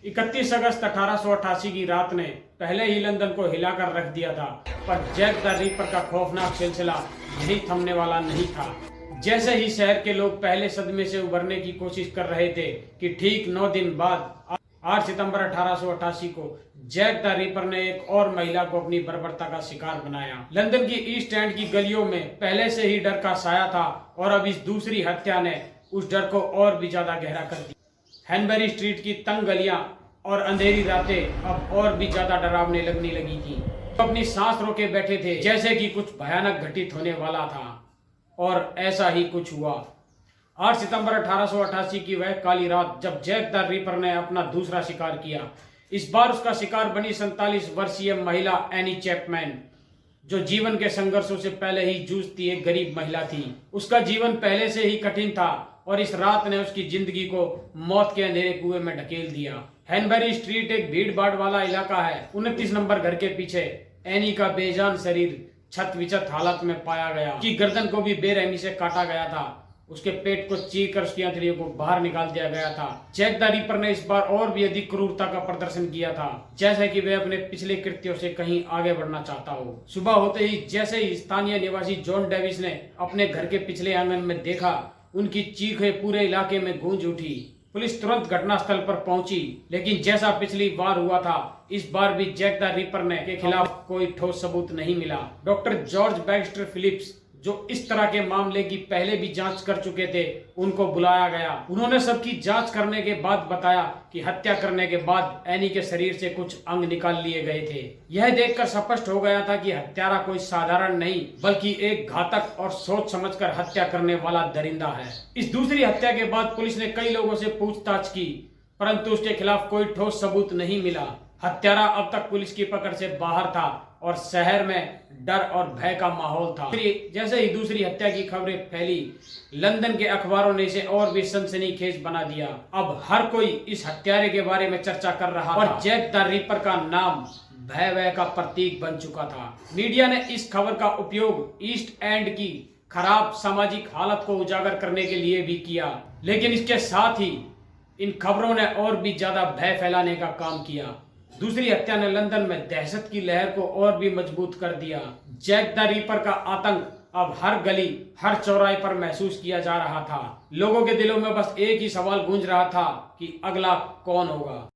31 अगस्त 1888 की रात ने पहले ही लंदन को हिलाकर रख दिया था, पर जैक द रिपर का खौफनाक सिलसिला यही थमने वाला नहीं था। जैसे ही शहर के लोग पहले सदमे से उभरने की कोशिश कर रहे थे कि ठीक 9 दिन बाद 8 सितंबर 1888 को जैक द रिपर ने एक और महिला को अपनी बर्बरता का शिकार बनाया। लंदन की ईस्ट एंड की गलियों में पहले से ही डर का साया था और अब इस दूसरी हत्या ने उस डर को और भी ज्यादा गहरा कर दिया। हैनबरी स्ट्रीट की तंग गलियां और अंधेरी रातें अब और भी ज्यादा डरावने लगने लगी थी। अपनी सांस रोके बैठे थे, जैसे कि कुछ भयानक घटित होने वाला था, और ऐसा ही कुछ हुआ। 8 सितंबर 1888 की वह काली रात जब जैक द रिपर ने अपना दूसरा शिकार किया। इस बार उसका शिकार बनी 47 वर्षीय महिला एनी चैपमैन, जो जीवन के संघर्षों से पहले ही जूझती एक गरीब महिला थी। उसका जीवन पहले से ही कठिन था और इस रात ने उसकी जिंदगी को मौत के अंधेरे कुएं में ढकेल दिया। हैनबरी स्ट्रीट एक भीड़ भाड़ वाला इलाका है। 29 नंबर घर के पीछे एनी का बेजान शरीर छत विचत हालत में पाया गया। उसकी गर्दन को भी बेरहमी से काटा गया था। उसके पेट को चीर कर उसकी आंतड़ियों को बाहर निकाल दिया गया था। जैक द रिपर ने इस बार और भी अधिक क्रूरता का प्रदर्शन किया था, जैसे कि वह अपने पिछले कृत्यों से कहीं आगे बढ़ना चाहता हो। सुबह होते ही जैसे ही स्थानीय निवासी जॉन डेविस ने अपने घर के पिछले आंगन में देखा, उनकी चीखें पूरे इलाके में गूंज उठी। पुलिस तुरंत घटनास्थल पर पहुंची, लेकिन जैसा पिछली बार हुआ था, इस बार भी जैक द रिपर ने के खिलाफ कोई ठोस सबूत नहीं मिला। डॉक्टर जॉर्ज बैक्स्टर फिलिप्स, जो इस तरह के मामले की पहले भी जांच कर चुके थे, उनको बुलाया गया। उन्होंने सबकी जांच करने के बाद बताया कि हत्या करने के बाद एनी के शरीर से कुछ अंग निकाल लिए गए थे। यह देखकर स्पष्ट हो गया था कि हत्यारा कोई साधारण नहीं, बल्कि एक घातक और सोच समझकर हत्या करने वाला दरिंदा है। इस दूसरी हत्या के बाद पुलिस ने कई लोगों से पूछताछ की, परंतु उसके खिलाफ कोई ठोस सबूत नहीं मिला। हत्यारा अब तक पुलिस की पकड़ से बाहर था और शहर में डर और भय का माहौल था। जैसे ही दूसरी हत्या की खबरें फैली, लंदन के अखबारों ने इसे और भी सनसनीखेज बना दिया। अब हर कोई इस हत्यारे के बारे में चर्चा कर रहा था और जैक द रिपर का नाम भय का प्रतीक बन चुका था। मीडिया ने इस खबर का उपयोग ईस्ट एंड की खराब सामाजिक हालत को उजागर करने के लिए भी किया, लेकिन इसके साथ ही इन खबरों ने और भी ज्यादा भय फैलाने का काम किया। दूसरी हत्या ने लंदन में दहशत की लहर को और भी मजबूत कर दिया। जैक द रिपर का आतंक अब हर गली, हर चौराहे पर महसूस किया जा रहा था। लोगों के दिलों में बस एक ही सवाल गूंज रहा था कि अगला कौन होगा।